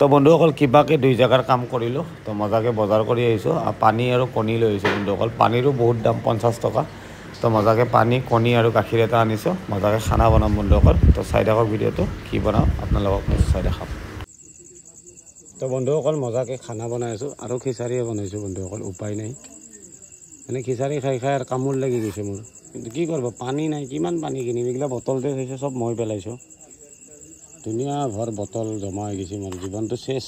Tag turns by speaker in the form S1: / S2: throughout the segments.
S1: তো বন্ধুসকল কিবাকে দুই জায়গাৰ কাম কৰিলোঁ তো মজাকে বজাৰ কৰি আহিছোঁ আৰু পানী আৰু কণী লৈ আহিছোঁ বন্ধুসকল পানীৰো বহুত দাম 50 টকা তো মজাকে পানী কণী আৰু গাখীৰ এটা আনিছোঁ মজাকে খানা বনাম বন্ধুসকল তো চাই থাকক ভিডিঅ'টো কি বনাওঁ আপোনালোকক নিশ্চয় দেখাম তো বন্ধুসকল মজাকে খানা বনাই আছোঁ আৰু খিচাৰিয়ে বনাইছোঁ বন্ধুসকল উপায় নাই মানে খিচাৰি খাই খাই আৰু কামোৰ লাগি গৈছে মোৰ কিন্তু কি কৰিব পানী নাই কিমান পানী কিনিম এইগিলা বটলতে হৈছে চব মই পেলাইছোঁ দুনিয়া ভৰ বটল জমা হৈ গৈছে মোৰ জীৱনটো শেষ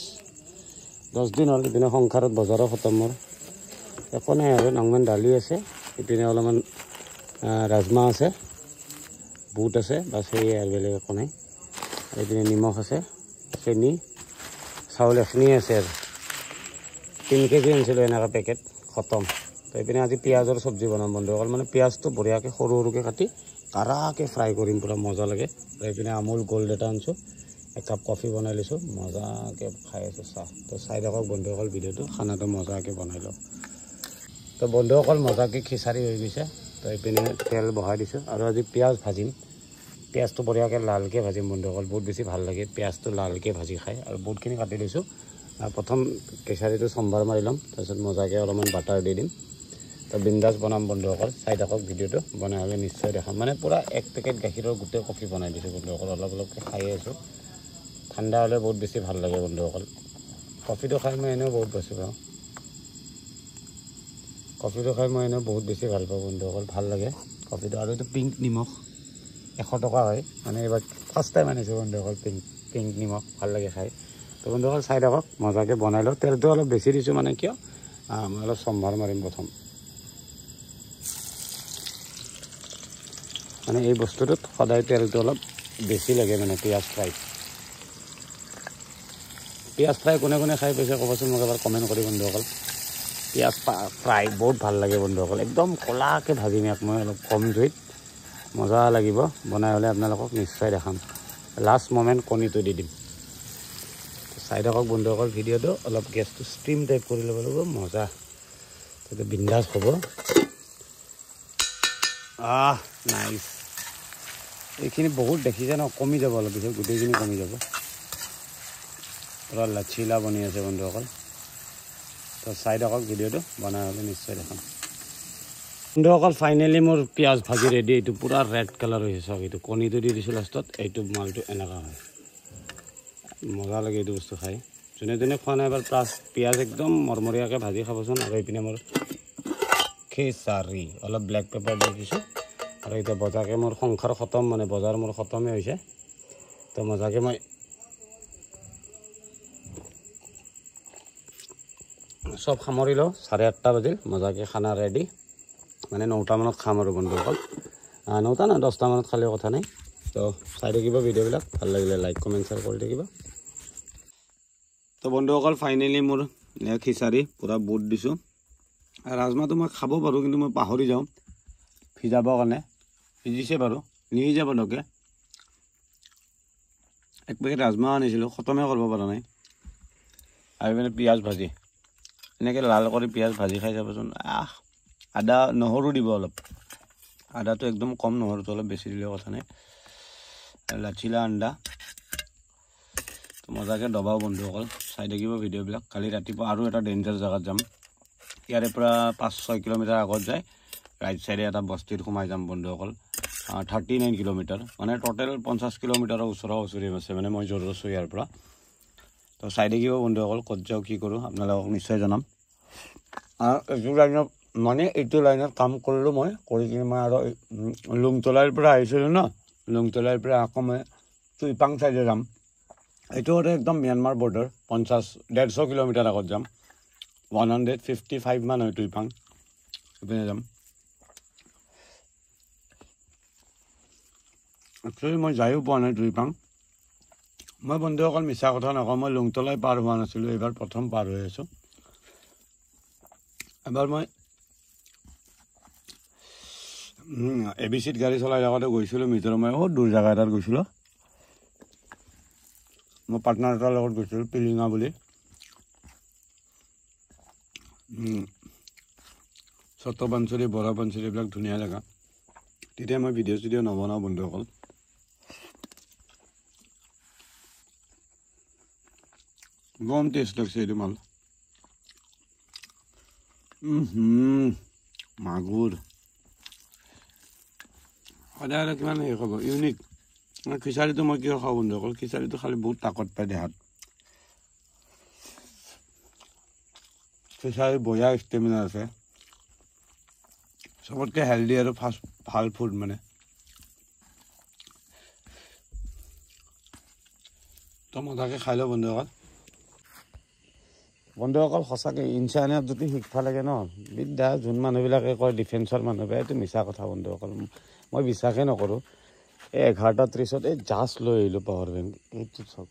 S1: 10 দিন হ'ল ইপিনে সংসাৰত বজাৰৰ খতম মোৰ একো নাই আৰু নংমান দালি আছে ইপিনে অলপমান ৰাজমাহ আছে বুট আছে বাছ সেই আৰু বেলেগ একো নাই ইপিনে নিমখ আছে চেনি চাউল এখনি আছে আৰু 3 কেজি আনিছিলোঁ এনেকুৱা পেকেট খতম তো ইপিনে আজি পিঁয়াজৰ চব্জি বনাম বন্ধুসকল মানে পিঁয়াজটো বঢ়িয়াকৈ সৰু সৰুকৈ কাটি কাৰাকৈ ফ্ৰাই কৰিম পুৰা মজা লাগে আৰু ইপিনে আমুল গোল্ড এটা আনিছোঁ এক কাপ কফি বনাই লৈছোঁ মজাকৈ খাই আছোঁ চাহ তো চাই থাকক বন্ধুসকল ভিডিঅ'টো খানাটো মজাকৈ বনাই লওঁ তো বন্ধুসকল মজাকৈ খিচাৰি হৈ গৈছে তো ইপিনে তেল বহাই দিছোঁ আৰু আজি পিঁয়াজ ভাজিম পিঁয়াজটো বঢ়িয়াকৈ লালকৈ ভাজিম বন্ধুসকল বহুত বেছি ভাল লাগে পিঁয়াজটো লালকৈ ভাজি খাই আৰু বহুতখিনি কাটি লৈছোঁ প্ৰথম খিচাৰিটো সম্ভাৰ মাৰি ল'ম তাৰপিছত মজাকৈ অলপমান বাটাৰ দি দিম তো বিন্দাছ বনাম বন্ধুসকল চাই থাকক ভিডিঅ'টো বনাই হ'লে নিশ্চয় দেখাম মানে পূৰা 1 পেকেট গাখীৰৰ গোটেই কফি বনাই দিছোঁ বন্ধুসকল অলপ অলপকৈ খাই আছোঁ ঠাণ্ডা হ'লে বহুত বেছি ভাল লাগে বন্ধুসকল কফিটো খাই মই এনেও বহুত বেছি পাওঁ কফিটো খাই মই এনেও বহুত বেছি ভাল পাওঁ বন্ধুসকল ভাল লাগে কফিটো আৰু এইটো পিংক নিমখ 100 টকা হয় মানে এইবাৰ ফাৰ্ষ্ট টাইম আনিছোঁ বন্ধুসকল পিংক নিমখ ভাল লাগে খাই তো বন্ধুসকল চাই থাকক মজাকৈ বনাই লওঁ তেলটো অলপ বেছি দিছোঁ মানে কিয় মই অলপ সম্ভাৰ মাৰিম প্ৰথম মানে এই বস্তুটোত সদায় তেলটো অলপ বেছি লাগে মানে পিঁয়াজ ফ্ৰাই কোনে কোনে খাই পাইছে ক'বচোন মোক এবাৰ কমেণ্ট কৰি বন্ধুসকল পিঁয়াজ ফ্ৰাই বহুত ভাল লাগে বন্ধুসকল একদম ক'লাকৈ ভাজিম ইয়াক মই অলপ কম জুইত মজা লাগিব বনাই হ'লে আপোনালোকক নিশ্চয় দেখাম লাষ্ট মমেণ্ট কণীটো দি দিম চাই থাকক বন্ধুসকল ভিডিঅ'টো অলপ গেছটো ষ্টিম টাইপ কৰি ল'ব লাগিব মজা তেতিয়া বিন্দাছ হ'ব নাইচ এইখিনি বহুত দেখিছে ন কমি যাব অলপ পিছত গোটেইখিনি কমি যাব পুৰা লাচিলা বনি আছে বন্ধুসকল তো চাই থাকক ভিডিঅ'টো বনাই হ'লে নিশ্চয় দেখাম বন্ধুসকল ফাইনেলি মোৰ পিঁয়াজ ভাজি ৰেডি এইটো পুৰা ৰেড কালাৰ হৈছে চাওক এইটো কণীটো দি দিছোঁ লাষ্টত এইটো মালটো এনেকুৱা হয় মজা লাগে এইটো বস্তু খাই যোনে যোনে খোৱা নাই এবাৰ প্লাছ পিঁয়াজ একদম মৰমৰীয়াকৈ ভাজি খাবচোন আৰু এইপিনে মোৰ খিচাৰি অলপ ব্লেক পেপাৰ দি দিছোঁ আৰু এতিয়া বজাকৈ মোৰ সংসাৰ খতম মানে বজাৰ মোৰ খতমেই হৈছে তো মজাকৈ মই চব সামৰি লওঁ 8:30 বাজিল মজাকৈ খানা ৰেডি মানে 9টা মানত খাম আৰু বন্ধুসকল 9টা না 10টা মানত খালেও কথা নাই তো চাই থাকিব ভিডিঅ'বিলাক ভাল লাগিলে লাইক কমেণ্ট শ্বেয়াৰ কৰি থাকিব তো বন্ধুসকল ফাইনেলি মোৰ খিচাৰি পূৰা বুট দিছোঁ ৰাজমাহটো মই খাব পাৰোঁ কিন্তু মই পাহৰি যাওঁ ভিজাবৰ কাৰণে ভিজিছে বাৰু নিসিজে পটককৈ 1 পেকেট ৰাজমাহ আনিছিলোঁ খতমেই কৰিব পৰা নাই আৰু মানে পিঁয়াজ ভাজি এনেকৈ লাল কৰি পিঁয়াজ ভাজি খাই চাবচোন আদা নহৰু দিব অলপ আদাটো একদম কম নহৰুটো অলপ বেছি দিলেও কথা নাই লাচিলা আন্দা তো মজাকৈ দবাও বন্ধুসকল চাই থাকিব ভিডিঅ'বিলাক কালি ৰাতিপুৱা আৰু এটা ডেঞ্জাৰ জেগাত যাম ইয়াৰে পৰা 5-6 কিলোমিটাৰ আগত যায় ৰাইট চাইডে এটা বস্তিত সোমাই যাম বন্ধুসকল 39 কিলোমিটাৰ মানে টোটেল 50 কিলোমিটাৰৰ ওচৰা ওচৰি আছে মানে মই য'ত আছোঁ ইয়াৰ পৰা তো চাই থাকিব বন্ধুসকল ক'ত যাওঁ কি কৰোঁ আপোনালোকক নিশ্চয় জনাম এইটো লাইনত মানে এইটো লাইনত কাম কৰিলোঁ মই কৰি কিনে মই আৰু লুংতলাৰ পৰা আহিছিলোঁ ন লুংতলাৰ পৰা আকৌ মই চুইপাং চাইডে যাম এইটো একদম ম্যানমাৰ বৰ্ডাৰ 150 কিলোমিটাৰ আগত যাম 155 মান হয় টুইপাং এইপিনে যাম একচুৱেলি মই যায়ো পোৱা নাই টুইপাং মই বন্ধুসকল মিছা কথা নকওঁ মই লুংতলাই পাৰ হোৱা নাছিলোঁ এইবাৰ প্ৰথম পাৰ হৈ আছোঁ এবাৰ মই ABCত গাড়ী চলাই থাকোঁতে গৈছিলোঁ মিজোৰামৰ বহুত দূৰ জেগা এটাত গৈছিলোঁ মই পাৰ্টনাৰ এটাৰ লগত গৈছিলোঁ পিলিঙা বুলি চত বাঞ্চুৰী বৰা বাঞ্চুৰী এইবিলাক ধুনীয়া জেগা তেতিয়া মই ভিডিঅ' নবনাওঁ বন্ধুসকল বম টেষ্ট লাগছে এইটো মাল মাগুৰ সদায় কিমান হেৰি খাব ইউনিক খিচাৰিটো মই কিয় খাওঁ বন্ধুসকল খিচাৰিটো খালি বহুত তাকত পায় দেহাত খিচাৰি বঢ়িয়া ষ্টেমিনা আছে চবতকৈ হেল্ডি আৰু ফাষ্ট ভাল ফুড মানে তো মজাকৈ খাই লওঁ বন্ধুসকল সঁচাকৈ ইনচাইনাত যদি শিকিব লাগে ন বিদ্যা যোন মানুহবিলাকে কয় ডিফেন্সৰ মানুহবিলাক এইটো মিছা কথা বন্ধুসকল মই বিশ্বাসেই নকৰোঁ এই 11:30 এই জাষ্ট লৈ আহিলোঁ পাৱাৰ বেংক এইটো চাওক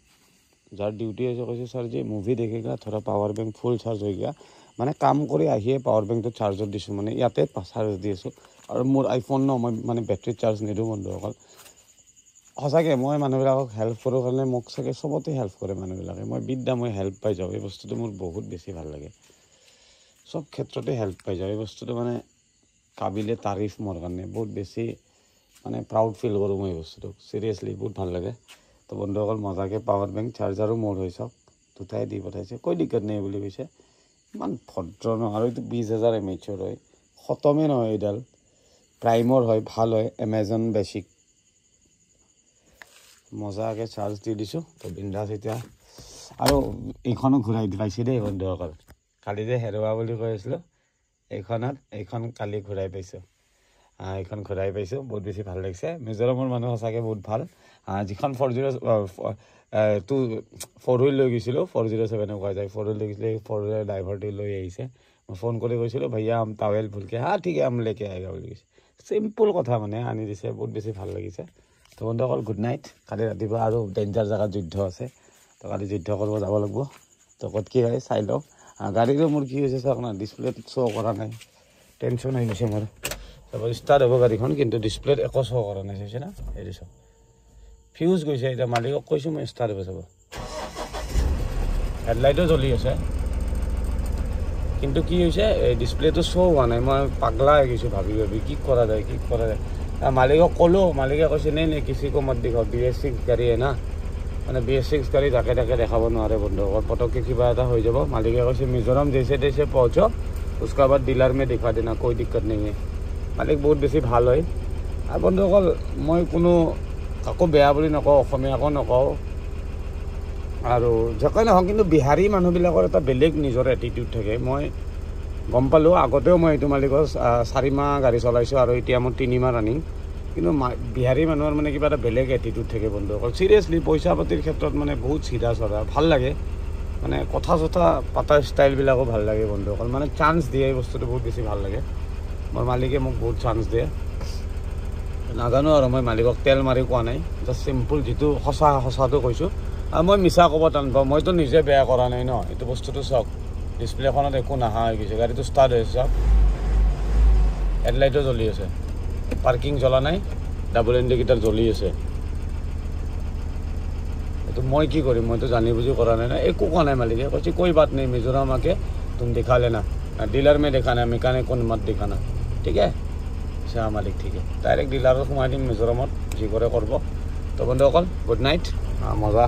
S1: যাৰ ডিউটি আছে কৈছে ছাৰ যে মুভি দেখেগা থোৰা পাৱাৰ বেংক ফুল চাৰ্জ হৈ গা মানে কাম কৰি আহিয়ে পাৱাৰ বেংকটো চাৰ্জত দিছোঁ মানে ইয়াতে চাৰ্জ দি আছোঁ আৰু মোৰ আইফোন ন মই মানে বেটাৰী চাৰ্জ নিদিওঁ বন্ধুসকল সঁচাকৈ মই মানুহবিলাকক হেল্প কৰোঁ কাৰণে মোক চাগে চবতে হেল্প কৰে মানুহবিলাকে মই বিদ্যা মই হেল্প পাই যাওঁ এই বস্তুটো মোৰ বহুত বেছি ভাল লাগে চব ক্ষেত্ৰতে হেল্প পাই যাওঁ এই বস্তুটো মানে কাবিলে তাৰিফ মোৰ কাৰণে বহুত বেছি মানে প্ৰাউড ফিল কৰোঁ মই এই বস্তুটোক চিৰিয়াছলি বহুত ভাল লাগে তো বন্ধুসকল মজাকৈ পাৱাৰ বেংক চাৰ্জাৰো মোৰ হৈ চাওক দুটাই দি পঠাইছে কৈ দিগত নাই বুলি কৈছে ইমান ভদ্ৰ ন আৰু এইটো 20,000 mAh হয় খতমেই নহয় এইডাল প্ৰাইমৰ হয় ভাল হয় এমেজন বেছিক মজাকৈ চাৰ্জ দি দিছোঁ তো বিন্দাছ এতিয়া আৰু এইখনো ঘূৰাই দি পাইছোঁ দেই বন্ধুসকল কালি যে হেৰুৱা বুলি কৈ আছিলোঁ এইখন কালি ঘূৰাই পাইছোঁ এইখন ঘূৰাই পাইছোঁ বহুত বেছি ভাল লাগিছে মিজোৰামৰ মানুহ সঁচাকৈ বহুত ভাল যিখন 4 হুইল লৈ গৈছিলোঁ 407 কোৱা যায় 4 হুইল লৈ গৈছিলোঁ 4 হুইলৰ ড্ৰাইভাৰটো লৈ আহিছে মই ফোন কৰি কৈছিলোঁ ভैया हम टावेल भूल के हाँ ठीक है हम लेके आएगा বুলি কৈছে চিম্পল কথা মানে আনি দিছে বহুত বেছি ভাল লাগিছে তো বন্ধুসকল গুড নাইট কালি ৰাতিপুৱা আৰু ডেঞ্জাৰ জেগাত যুদ্ধ আছে তো কালি যুদ্ধ কৰিব যাব লাগিব তো ক'ত কি হয় চাই লওঁ গাড়ীৰো মোৰ কি হৈছে চাওক না ডিছপ্লেত শ্ব' কৰা নাই টেনশ্যন হৈ গৈছে মোৰ তাৰপৰা ষ্টাৰ্ট হ'ব গাড়ীখন কিন্তু ডিছপ্লেত একো শ্ব' কৰা নাই চাইছে না হেৰি চাওক ফিউজ গৈছে এতিয়া মালিকক কৈছোঁ মই ষ্টাৰ্ট হ'ব চাব হেডলাইটো জ্বলি আছে কিন্তু কি হৈছে এই ডিছপ্লেটো শ্ব' হোৱা নাই মই পাগলা হৈ গৈছোঁ ভাবি কি কৰা যায় মালিকক ক'লোঁ মালিকে কৈছে নে কিছি কো মত দিখাও BS6 গাড়ী না মানে BS6 গাড়ী তাকে দেখাব নোৱাৰে বন্ধুসকল পটককৈ কিবা এটা হৈ যাব মালিকে কৈছে মিজোৰাম জেছে তেছে পहुঁচো उसका बाद डीलर में दिखा देना कोई दिक्कत नहीं है मालिक बहुत बेছি ভাল হয় আৰু বন্ধুসকল মই কোনো কাকো বেয়া বুলি নকওঁ অসমীয়াকো নকওঁ আৰু যাকে নহওক কিন্তু বিহাৰী মানুহবিলাকৰ এটা বেলেগ নিজৰ এটিটিউড থাকে মই গম পালোঁ আগতেও মই এইটো মালিকৰ 4 মাহ গাড়ী চলাইছোঁ আৰু এতিয়া মোৰ 3 মাহ ৰানিং কিন্তু বিহাৰী মানুহৰ মানে কিবা এটা বেলেগ এটিটিউড থাকে বন্ধুসকল চিৰিয়াছলি পইচা পাতিৰ ক্ষেত্ৰত মানে বহুত চিধা চৰা ভাল লাগে মানে কথা চথা পাতাৰ ষ্টাইলবিলাকো ভাল লাগে বন্ধুসকল মানে চান্স দিয়ে এই বস্তুটো বহুত বেছি ভাল লাগে মোৰ মালিকে মোক বহুত চান্স দিয়ে নাজানো আৰু মই মালিকক তেল মাৰি কোৱা নাই জাষ্ট চিম্পল যিটো সঁচাটো কৈছোঁ আৰু মই মিছা ক'ব টান পাওঁ মইতো নিজে বেয়া কৰা নাই ন এইটো বস্তুটো চাওক ডিছপ্লেখনত একো নাহা হৈ গৈছে গাড়ীটো ষ্টাৰ্ট হৈছে চাওক হেডলাইটো জ্বলি আছে পাৰ্কিং জ্বলা নাই ডাবল ইণ্ডিকেটাৰ জ্বলি আছে এইটো মই কি কৰিম মইতো জানি বুজি কৰা নাই না একো কোৱা নাই মালিকে কৈছে कोई बात नहीं मिजोरम आके तुम दिखा लेना डीलर में दिखाना है मैकेनिक को मत दिखाना ठीक है अच्छा मालिक ठीक है डाइरेक्ट डीलर सोमाই দিম মিজোৰামত যি কৰে কৰিব তো বন্ধুসকল গুড নাইট মজা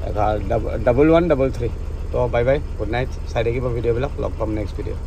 S1: 1113 তো বাই বাই গুড নাইট চাই থাকিব ভিডিঅ'বিলাক লগ পাম নেক্সট ভিডিঅ'